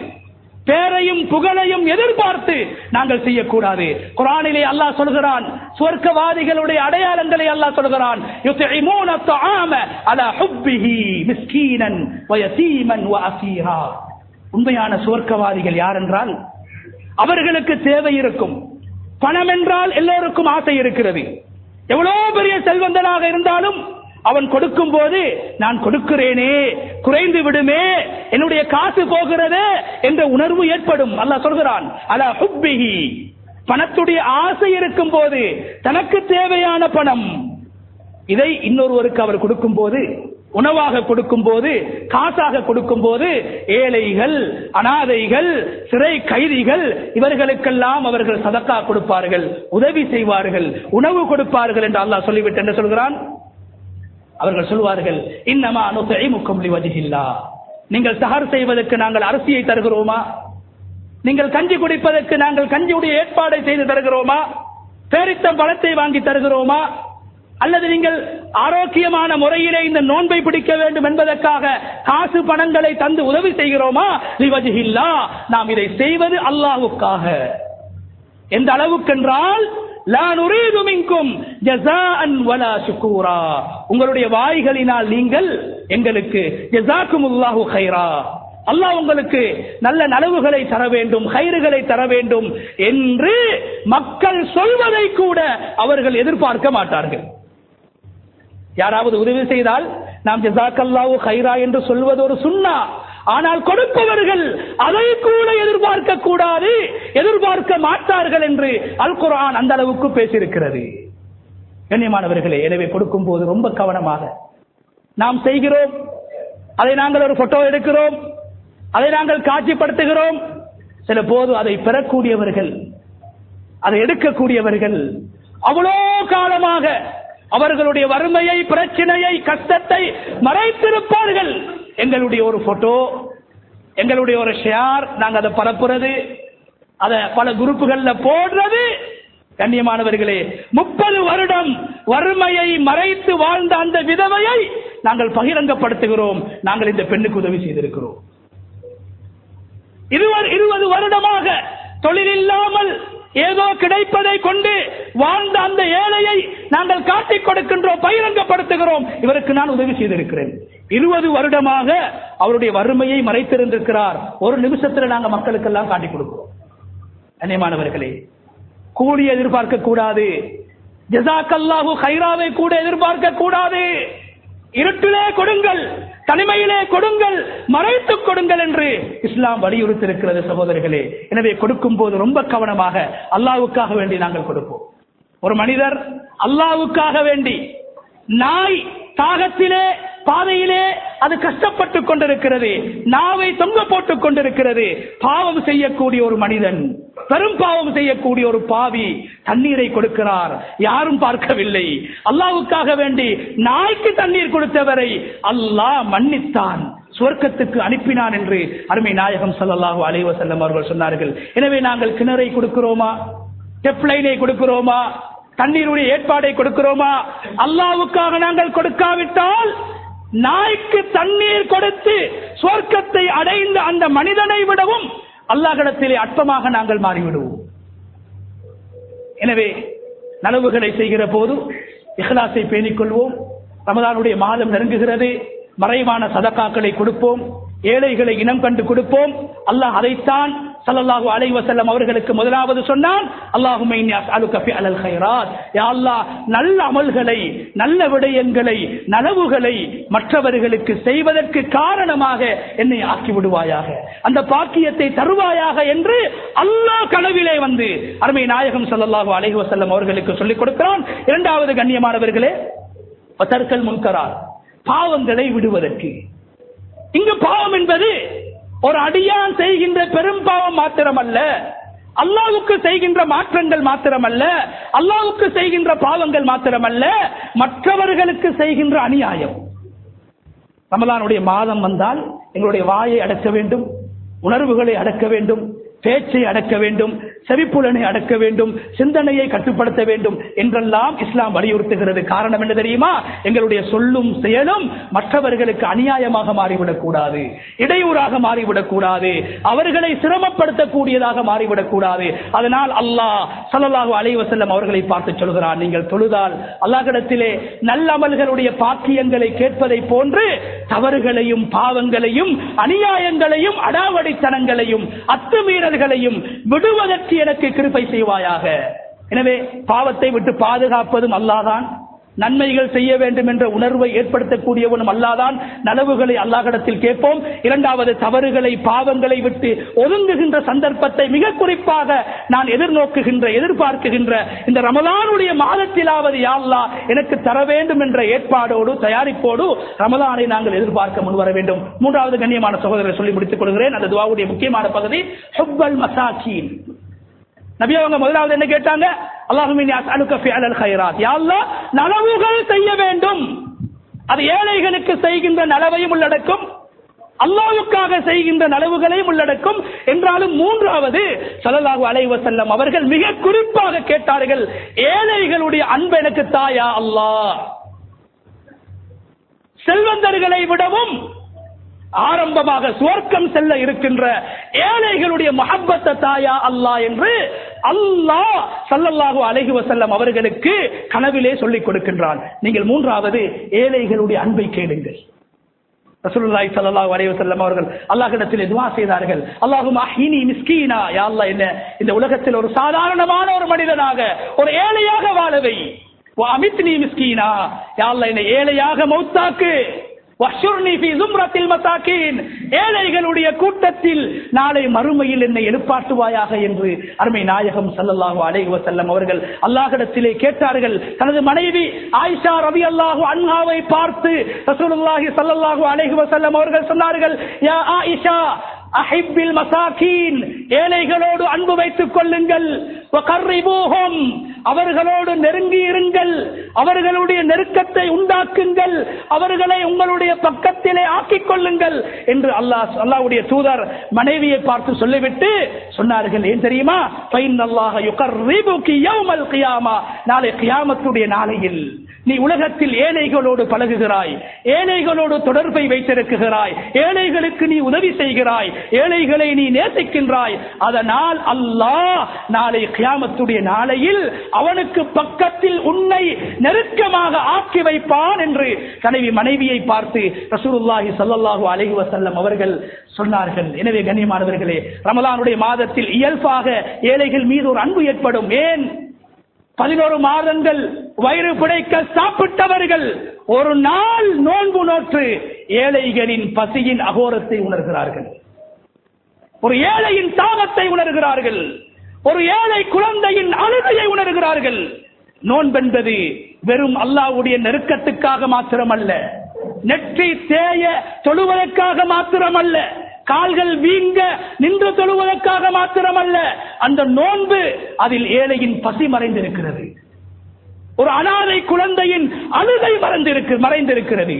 பேரையும் புகழையும் எதிர்பார்த்து நாங்கள் செய்யக்கூடாது. குர்ஆனிலே அல்லாஹ் சொல்கிறான், சுவர்க்கவாதிகளுடைய அடையாளங்களை அல்லாஹ் சொல்கிறான், யுத்இமூன த்ஆம அலா ஹுப்பிஹி மிஸ்கீனன் வ யதீமன் வ அஸீரா. உண்மையான சுவர்க்கவாதிகள் யார் என்றால், அவர்களுக்கு தேவை இருக்கும். பணம் என்றால் எல்லோருக்கும் ஆசை இருக்கிறது. எவ்வளவு பெரிய செல்வந்தனாக இருந்தாலும் அவன் கொடுக்கும் போது நான் கொடுக்கிறேனே, குறைந்து விடுமே, என்னுடைய காசு போகிறது என்ற உணர்வு ஏற்படும். அல்லாஹ் சொல்கிறான், அலா ஹுப்பிஹி, பணத்துடைய ஆசை இருக்கும் போது, தனக்கு தேவையான பணம் இதை இன்னொருவருக்கு அவர் கொடுக்கும் போது, உணவாக கொடுக்கும் போது, காசாக கொடுக்கும் போது, ஏழைகள், அனாதைகள், சிறை கைதிகள், இவர்களுக்கெல்லாம் அவர்கள் சதக்கா கொடுப்பார்கள், உதவி செய்வார்கள், உணவு கொடுப்பார்கள் என்று அல்லாஹ் சொல்லிவிட்டு என்ன சொல்கிறான்? அவர்கள் சொல்வார்கள், இன்னமா நுத்இமுக்கும் லிவஜ்ஹில்லாஹ். நீங்கள் சஹர் செய்வதற்கு நாங்கள் அரிசியை தருகிறோமா? நீங்கள் கஞ்சி குடிப்பதற்கு நாங்கள் கஞ்சியுடைய ஏற்பாடை செய்து தருகிறோமா? பேரித்தம் பழத்தை வாங்கி தருகிறோமா? அல்லது நீங்கள் ஆரோக்கியமான முறையிலே இந்த நோன்பை பிடிக்க வேண்டும் என்பதற்காக காசு பணங்களை தந்து உதவி செய்கிறோமா? லிவஜ்ஹில்லாஹ், நாம் இதை செய்வது அல்லாஹ்வுக்காக. எந்த அளவுக்கென்றால், லா நுரீது மின்கும் ஜஸாஅன் வலா ஷுக்கூரா, உங்களுடைய வாய்களினால் நீங்கள் எங்களுக்கு ஜஸாக்குமுல்லாஹு கைரா, அல்லாஹ் உங்களுக்கு நல்ல நலவுகளை தர வேண்டும், கைறுகளை தர வேண்டும் என்று மக்கள் சொல்வதை கூட அவர்கள் எதிர்பார்க்க மாட்டார்கள். யாராவது உதவி செய்தால் நாம் ஜஸாக்கல்லாஹு கைரா என்று சொல்வது ஒரு சுன்னா. ஆனால் கொடுப்பவர்கள் அதை கூட எதிர்பார்க்க கூடாது, எதிர்பார்க்க மாட்டார்கள் என்று அல் குர்ஆன் அந்த அளவுக்கு பேசியிருக்கிறது. கண்ணியமானவர்களே, எனவே கொடுக்கும் போது ரொம்ப கவனமாக நாம் செய்கிறோம். அதை நாங்கள் ஒரு போட்டோ எடுக்கிறோம், அதை நாங்கள் காட்சிப்படுத்துகிறோம். சில போது அதை பெறக்கூடியவர்கள், அதை எடுக்கக்கூடியவர்கள் அவ்வளோ காலமாக அவர்களுடைய வறுமையை, பிரச்சனையை, கஷ்டத்தை மறைத்திருப்பார்கள். எங்களுடைய ஒரு போட்டோ, எங்களுடைய ஒரு ஷேர், நாங்கள் அதை பரப்புறது, அதை பல குரூப்புகள்ல போடுறது. கண்ணியமானவர்களே, 30 வருடம் வறுமையை மறைத்து வாழ்ந்த அந்த விதவையை நாங்கள் பகிரங்கப்படுத்துகிறோம், நாங்கள் இந்த பெண்ணுக்கு உதவி செய்திருக்கிறோம். 20 வருடமாக தொழில் இல்லாமல் ஏதோ கிடைப்பதை கொண்டு வாழ்ந்த அந்த ஏழையை நாங்கள் காட்டிக் கொடுக்கின்றோம், பகிரங்கப்படுத்துகிறோம், இவருக்கு நான் உதவி செய்திருக்கிறேன். 20 வருடமாக அவருடைய வறுமையை மறைத்திருந்திருக்கிறார். ஒரு நிமிஷத்தில் நாங்கள் மக்களுக்கெல்லாம் காட்டிக் கொடுக்கிறோம். கண்ணியமானவர்களே, கூலி எதிர்பார்க்க கூடாது, ஜஸாக்கல்லாஹு கைராவை கூட எதிர்பார்க்க கூடாது. இருட்டிலே கொடுங்கள், தனிமையிலே கொடுங்கள், மறைத்துக் கொடுங்கள் என்று இஸ்லாம் வலியுறுத்தியிருக்கிறது சகோதரர்களே. எனவே கொடுக்கும் போது ரொம்ப கவனமாக அல்லாஹ்வுக்காக வேண்டி நாங்கள் கொடுப்போம். ஒரு மனிதர் அல்லாஹ்வுக்காக வேண்டி, நாய் தாகத்திலே பாதையிலே அது கஷ்டப்பட்டு கொண்டிருக்கிறது, நாவை தொங்க போட்டுக் கொண்டிருக்கிறது, பாவம் செய்யக்கூடிய ஒரு மனிதன், பெரும் பாவம் செய்யக்கூடிய ஒரு பாவி தண்ணீரை கொடுக்கிறார், யாரும் பார்க்கவில்லை. அல்லாஹ்வுக்காக வேண்டி நாய்க்கு தண்ணீர் கொடுத்தவரை அல்லாஹ் மன்னித்தான், சுவர்க்கத்துக்கு அனுப்பினான் என்று அருமை நாயகம் ஸல்லல்லாஹு அலைஹி வஸல்லம் அவர்கள் சொன்னார்கள். எனவே நாங்கள் கிணறை கொடுக்கிறோமா, டெப்லைனை கொடுக்கிறோமா, தண்ணீருடைய ஏற்பாடை கொடுக்கிறோமா? அல்லாஹ்வுக்காக நாங்கள் கொடுக்காவிட்டால் நாய்க்கு தண்ணீர் கொடுத்து சுவர்க்கத்தை அடைந்த அந்த மனிதனை விடவும் அல்லாஹ்விடத்திலே அற்பமாக நாங்கள் மாறிவிடுவோம். எனவே நலவுகளை செய்கிற போது இஹ்லாஸை பேணிக் கொள்வோம். ரமதானுடைய மாதம் நெருங்குகிறது, மறைவான சதகாக்களை கொடுப்போம், ஏழைகளை இனம் கண்டு கொடுப்போம். அல்லாஹ் அதைத்தான் ஸல்லல்லாஹு அலைஹி வஸல்லம் அவர்களுக்கு முதலாவது சொன்னான், அல்லாஹும்ம இன்னி அஸ்அலுக ஃபிஅலல் கைராத், யா அல்லாஹ் நல்ல அமல்களை, நல்ல விடயங்களை, நலவுகளை மற்றவர்களுக்கு செய்வதற்கு காரணமாக என்னை ஆக்கி விடுவாயாக, அந்த பாக்கியத்தை தருவாயாக என்று அல்லாஹ் கனவிலே வந்து அருமை நாயகம் ஸல்லல்லாஹு அலைஹி வஸல்லம் அவர்களுக்கு சொல்லிக் கொடுக்கிறான். இரண்டாவது கண்ணியமானவர்களே, வதர்கல் முன்கராத், பாவங்களை விடுவதற்கு. இங்கு பாவம் என்பது ஒரு அடியான் செய்கின்ற பெரும் பாவம் மாத்திரமல்ல, அல்லாஹ்வுக்கு செய்கின்ற மாற்றங்கள் மாத்திரமல்ல, அல்லாஹ்வுக்கு செய்கின்ற பாவங்கள் மாத்திரமல்ல, மற்றவர்களுக்கு செய்கின்ற அநியாயம். ரமலானுடைய மாதம் வந்தால் எங்களுடைய வாயை அடக்க வேண்டும், உணர்வுகளை அடக்க வேண்டும், பேச்சை அடக்க வேண்டும், செவிப்புலனை அடக்க வேண்டும், சிந்தனையை கட்டுப்படுத்த வேண்டும் என்றெல்லாம் இஸ்லாம் வலியுறுத்துகிறது. காரணம் என்ன தெரியுமா? எங்களுடைய சொல்லும் செயலும் மற்றவர்களுக்கு அநியாயமாக மாறிவிடக் கூடாது, இடையூறாக மாறிவிடக் கூடாது, அவர்களை சிரமப்படுத்தக்கூடியதாக மாறிவிடக் கூடாது. அதனால் அல்லாஹ் ஸல்லல்லாஹு அலைஹி வஸல்லம் அவர்களை பார்த்து சொல்கிறான், நீங்கள் தொழுதால் அல்லாஹ்விடத்திலே நல்லமல்களுடைய பாக்கியங்களை கேட்பதை போன்று தவறுகளையும் பாவங்களையும் அநியாயங்களையும் அடாவடித்தனங்களையும் அத்துமீறல்களையும் விடுவதற்கு எனக்கு கிருபை செய்வாயாக. எனவே பாவத்தை விட்டு பாதுகாப்பதும் அல்லாஹ்தான், நன்மைகள் செய்ய வேண்டும் என்ற உணர்வை ஏற்படுத்தக்கூடியவனும் அல்லாஹ்தான். நலவுகளை அல்லாஹ்விடத்தில் கேட்போம். இரண்டாவது, தவறுகளை பாவங்களை விட்டு ஒதுங்குகின்ற சந்தர்ப்பத்தை மிக குறிப்பாக நான் எதிர்பார்க்குகின்ற இந்த ரமலானுடைய மாதத்திலாவது யா அல்லாஹ் எனக்கு தர வேண்டும் என்ற ஏற்பாடோடு தயாரிப்போடு ரமலானை நாங்கள் எதிர்பார்க்க முன்வர வேண்டும். மூன்றாவது கண்ணியமான சகோதரரை சொல்லி முடித்துக் கொள்கிறேன், அந்த துஆவுடைய முக்கியமான பகுதி ஹுப்பல் மசாகீன். நபி அவங்க முதலாவது என்ன கேட்டாங்க? அல்லாஹும்ம இன்னி அஸ்அலுக ஃபிஅலல் கைராத், யா அல்லாஹ் நலவுகள் செய்ய வேண்டும். அது ஏழைகளுக்கு செய்கின்ற நலவையும் உள்ளடக்கும், அல்லாஹ்வுக்காக செய்கின்ற நலவுகளையும் உள்ளடக்கும். என்றாலும் மூன்றாவது ஸல்லல்லாஹு அலைஹி வஸல்லம் அவர்கள் மிக குறிப்பாக கேட்டார்கள், ஏழைகளுடைய அன்பு எனக்கு தாயா அல்லாஹ். செல்வந்தர்களை விடவும் ஆரம்பமாக சுவர்க்கம் செல்ல இருக்கின்ற ஏழைகளுடைய மஹப்பத்த தாயா அல்லாஹ் என்று அல்லாஹ் ஸல்லல்லாஹு அலைஹி வஸல்லம் அவர்களுக்கு கனவிலே சொல்லிக் கொடுக்கின்றான். நீங்கள் மூன்றாவது ஏழைகளுடைய அன்பை கேளுங்கள். ரசூலுல்லாஹி ஸல்லல்லாஹு அலைஹி வஸல்லம் அவர்கள் அல்லாஹ்விடத்தில் துஆ செய்தார்கள், அல்லாஹும்ம அஹ்யினி மிஸ்கீனா, யா அல்லாஹ் என்ன இந்த உலகத்தில் ஒரு சாதாரணமான ஒரு மனிதனாக, ஒரு ஏழையாக வாழவை. வ அமித்னி மிஸ்கீனா, யா அல்லாஹ் என்ன ஏழையாக மௌத்தாக்கு. ஏழைகளுடைய கூட்டத்தில் நாளை மறுமையில் என்னை எழுப்பாட்டுவாயாக என்று அருமை நாயகம் ஸல்லல்லாஹு அலைஹி வஸல்லம் அவர்கள் அல்லாஹ்விடத்திலே கேட்டார்கள். தனது மனைவி ஆயிஷா ரலியல்லாஹு அன்ஹாவை பார்த்து ரசூலுல்லாஹி ஸல்லல்லாஹு அலைஹி வஸல்லம் அவர்கள் சொன்னார்கள், யா ஆயிஷா அஹிப்பில் மசாகீன், ஏழைகளோடு அன்பு வைத்துக் கொள்ளுங்கள், வகர்ரிபூஹும், அவர்களோடு நெருங்கி இருங்கள், அவர்களுடைய நெருக்கத்தை உண்டாக்குங்கள், அவர்களை உங்களுடைய பக்கத்திலே ஆக்கிக் கொள்ளுங்கள் என்று அல்லாஹ்வுடைய தூதர் மனைவியை பார்த்து சொல்லிவிட்டு சொன்னார்கள். ஏன் தெரியுமா? ஃபைன்னல்லாஹ யுகர்ரிபுகி யௌமல் கியாமா, நாளை கியாமத்துடைய நாளையில் நீ உலகத்தில் ஏழைகளோடு பழகுகிறாய், ஏழைகளோடு தொடர்பை வைத்திருக்கிறாய், ஏழைகளுக்கு நீ உதவி செய்கிறாய், ஏழைகளை நீ நேசிக்கின்றாய். அதனால் அல்லாஹ் நாளை கியாமத்துடைய நாளையில் அவனுக்கு பக்கத்தில் உன்னை நெருக்கமாக ஆக்கி வைப்பான் என்று கனவி மனைவியை பார்த்து ரசூலுல்லாஹி ஸல்லல்லாஹு அலைஹி வஸல்லம் அவர்கள் சொன்னார்கள். எனவே கண்ணியமானவர்களே, ரமலானுடைய மாதத்தில் இயல்பாக ஏழைகள் மீது ஒரு அன்பு ஏற்படும். ஏன்? 11 மாதங்கள் வயிறு பிடைக்க சாப்பிட்டவர்கள் ஒரு நாள் நோன்பு நோற்று ஏழைகளின் பசியின் அகோரத்தை உணர்கிறார்கள், ஒரு ஏழையின் தாகத்தை உணர்கிறார்கள், ஒரு ஏழை குழந்தையின் அழுகையை உணர்கிறார்கள். நோன்பென்பது வெறும் அல்லாஹ்வுடைய நெருக்கத்துக்காக மாத்திரமல்ல, நெற்றி தேய தொழுவதற்காக மாத்திரமல்ல, கால்கள் வீங்க நின்று தொழுவதற்காக மாத்திரமல்ல. அந்த நோன்பு அதில் ஏழையின் பசி மறைந்திருக்கிறது, ஒரு அனாதை குழந்தையின் அழுகை மறைந்திருக்கிறது,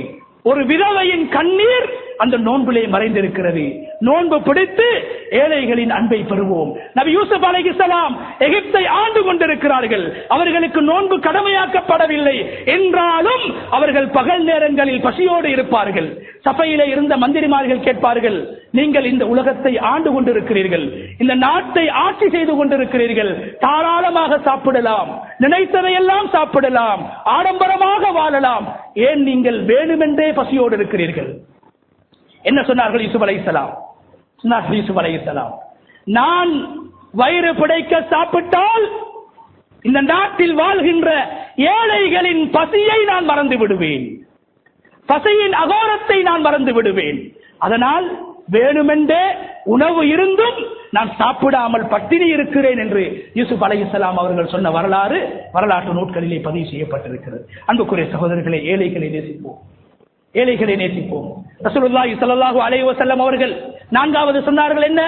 ஒரு விதவையின் கண்ணீர் அந்த நோன்பிலே மறைந்திருக்கிறது. நோன்பு பிடித்து ஏழைகளின் அன்பை பெறுவோம். நபி யூசுப் அலைஹிஸ்ஸலாம் எகிப்தை ஆண்டு கொண்டிருக்கிறார்கள். அவர்களுக்கு நோன்பு கடமையாக்கப்படவில்லை என்றாலும் அவர்கள் பகல் நேரங்களில் பசியோடு இருப்பார்கள். சபையிலே இருந்த மந்திரிமார்கள் கேட்பார்கள், நீங்கள் இந்த உலகத்தை ஆண்டு கொண்டிருக்கிறீர்கள், இந்த நாட்டை ஆட்சி செய்து கொண்டிருக்கிறீர்கள், தாராளமாக சாப்பிடலாம், நினைத்ததையெல்லாம் சாப்பிடலாம், ஆடம்பரமாக வாழலாம், ஏன் நீங்கள் வேணுமென்றே பசியோடு இருக்கிறீர்கள்? என்ன சொன்னார்கள் யூசுப் அலைஹிஸ்ஸலாம்? யூசுப் அலைஹிஸ்ஸலாம், நான் வயிறு பிடைக்க சாப்பிட்டால் இந்த நாட்டில் வாழ்கின்ற ஏழைகளின் பசியை நான் மறந்து விடுவேன், பசியின் அகோரத்தை நான் மறந்து விடுவேன். அதனால் வேணுமென்றே உணவு இருந்தும் நான் சாப்பிடாமல் பட்டினி இருக்கிறேன் என்று யூசுப் அலைஹிஸ்ஸலாம் அவர்கள் சொன்ன வரலாற்று நூட்களிலே பதிவு செய்யப்பட்டிருக்கிறது. அன்புக்குரிய சகோதரர்களே, ஏழைகளை நேசிப்போம், ஏழைகளை நேசிப்போம். ரசூலுல்லாஹி ஸல்லல்லாஹு அலைஹி வஸல்லம் அவர்கள் 4வது சொன்னார்கள் என்ன?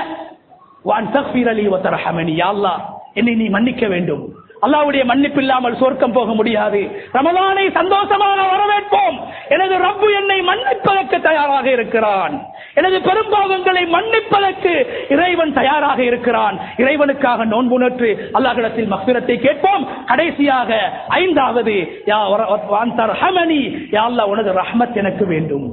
வஅன் தக்ஃபிர லி வ தர்ஹமனி. யா அல்லாஹ், என்னை நீ மன்னிக்க வேண்டும். அல்லாஹ்வுடைய மன்னிப்பு இல்லாமல் சொர்க்கம் போக முடியாது. ரமலானை சந்தோஷமாக வரவேற்போம். எனது ரப்பு என்னை மன்னிப்பதற்கு தயாராக இருக்கிறான், எனது பெரும்பாவங்களை மன்னிப்பதற்கு இறைவன் தயாராக இருக்கிறான். இறைவனுக்காக நோன்பு நோற்று அல்லாஹ்விடத்தில் மக்ஃபிரத்தை கேட்போம். கடைசியாக 5வது, யா தர்ஹமனி, யா அல்லாஹ், உனது ரஹ்மத் எனக்கு வேண்டும்,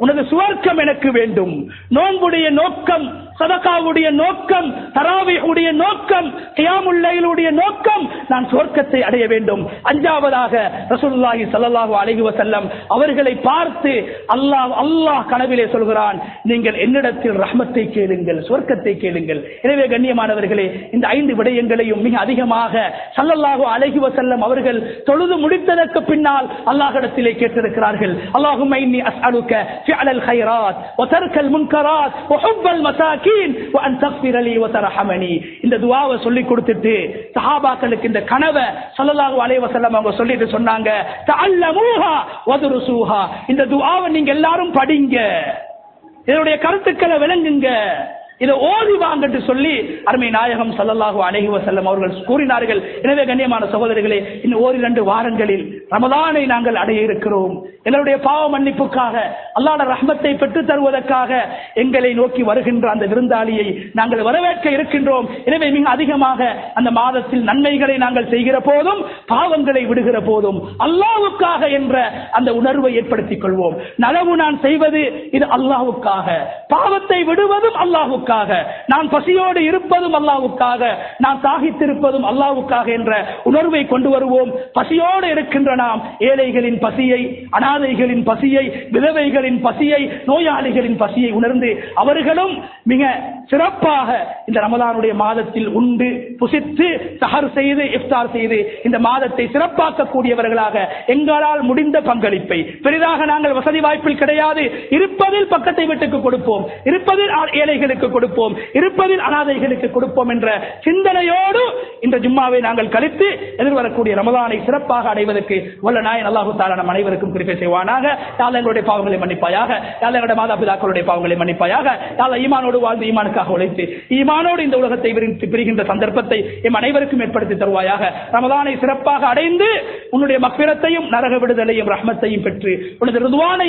உனது சுவர்க்கம் எனக்கு வேண்டும். நோன்புடைய நோக்கம், சதகாவுடைய நோக்கம், தராவீஹுடைய நோக்கம், கியாமுல் லைலுடைய நோக்கம் நான் சுவர்க்கத்தை அடைய வேண்டும். 5வதாக ரசூலுல்லாஹி ஸல்லல்லாஹு அலைஹி வஸல்லம் அவர்களை பார்த்து அல்லாஹ் கனவிலே சொல்கிறான், நீங்கள் என்னிடத்தில் ரஹ்மத்தை கேளுங்கள், சுவர்க்கத்தை கேளுங்கள். எனவே கண்ணியமானவர்களே, இந்த 5 விடயங்களையும் மிக அதிகமாக ஸல்லல்லாஹு அலைஹி வஸல்லம் அவர்கள் தொழுது முடித்ததற்கு பின்னால் அல்லாஹ்விடத்திலே கேட்டிருக்கிறார்கள். அல்லாஹும்ம இன்னி அஸ்அலுக ஃபிஅலல் கைராத் வ தர்கல் முன்கராத் வ ஹுப்பல் மசாகின் வ அன் தக்ஃபிர லி வ தர்ஹமனி. இந்த துஆவை சொல்லி கொடுத்துட்டு சஹாபாக்களுக்கு இந்த கனவை ஸல்லல்லாஹு அலைஹி வஸல்லம் அவங்க சொல்லிட்டு சொன்னாங்க, தஅல்லமூஹா வ துருஸூஹா. இந்த துஆவை நீங்க எல்லாரும் படிங்க, இதனுடைய கருத்துக்களை விளங்குங்க, இதை ஓதி வாங்கட்டு சொல்லி அருமை நாயகம் ஸல்லல்லாஹு அலைஹி வஸல்லம் அவர்கள் கூறினார்கள். எனவே கண்ணியமான சகோதரர்களே, இன்னும் 1-2 வாரங்களில் ரமலானை நாங்கள் அடைய இருக்கிறோம். எங்களுடைய பாவ மன்னிப்புக்காக, அல்லாஹ்வுடைய ரஹ்மத்தை பெற்று தருவதற்காக எங்களை நோக்கி வருகின்ற அந்த விருந்தாளியை நாங்கள் வரவேற்க இருக்கின்றோம். எனவே மிக அதிகமாக அந்த மாதத்தில் நன்மைகளை நாங்கள் செய்கிற போதும், பாவங்களை விடுகிற போதும் அல்லாஹ்வுக்காக என்ற அந்த உணர்வை ஏற்படுத்திக் கொள்வோம். நலவு நான் செய்வது இது அல்லாஹ்வுக்காக, பாவத்தை விடுவதும் அல்லாஹ்வுக்காக, நான் பசியோடு இருப்பதும் அல்லாஹ்வுக்காக, நான் சாகித்திருப்பதும் அல்லாஹ்வுக்காக என்ற உணர்வை கொண்டு வருவோம். பசியோடு இருக்கின்ற நாம் ஏழைகளின் பசியை, அனாதைகளின் பசியை, விதவைகளின் பசியை, நோயாளிகளின் பசியை உணர்ந்து அவர்களும் மிக சிறப்பாக இந்த ரமலானுடைய மாதத்தில் உண்டு புசித்து சஹர் செய்து இஃப்தார் செய்து இந்த மாதத்தை சிறப்பாக்கக்கூடியவர்களாக எங்களால் முடிந்த பங்களிப்பை, பெரிதாக நாங்கள் வசதி வாய்ப்பில் கிடையாது, இருப்பதில் பக்கத்தை வீட்டுக்கு கொடுப்போம், இருப்பதில் ஏழைகளுக்கு கொடுப்போம், இருப்பதில் அனாதைகளுக்கு கொடுப்போம் என்ற சிந்தனையோடு இந்த ஜும்மாவை நாங்கள் கழித்து எதிர்வரக்கூடிய ரமலானை சிறப்பாக அடைவதற்கு வல்ல நாயன் அல்லாஹு தஆலா நம் அனைவருக்கும் கிருபை செய்வானாக. யா அல்லாஹ், எங்களுடைய பாவங்களை மன்னிப்பாயாக. யா அல்லாஹ், எங்களுடைய மாதா பிதாக்களுடைய பாவங்களை மன்னிப்பாயாக. யா அல்லாஹ், ஈமானோடு வாழ்ந்து ஈமானுக்காக உழைத்து ஈமானோடு இந்த உலகத்தை பிரிகின்ற சந்தர்ப்பத்தை எம் அனைவருக்கும் ஏற்படுத்தி தருவாயாக. ரமலானை சிறப்பாக அடைந்து உன்னுடைய மக்ஃபிரத்தையும் நரக விடுதலையும் ரஹ்மத்தையும் பெற்று உனது ரிதுவானை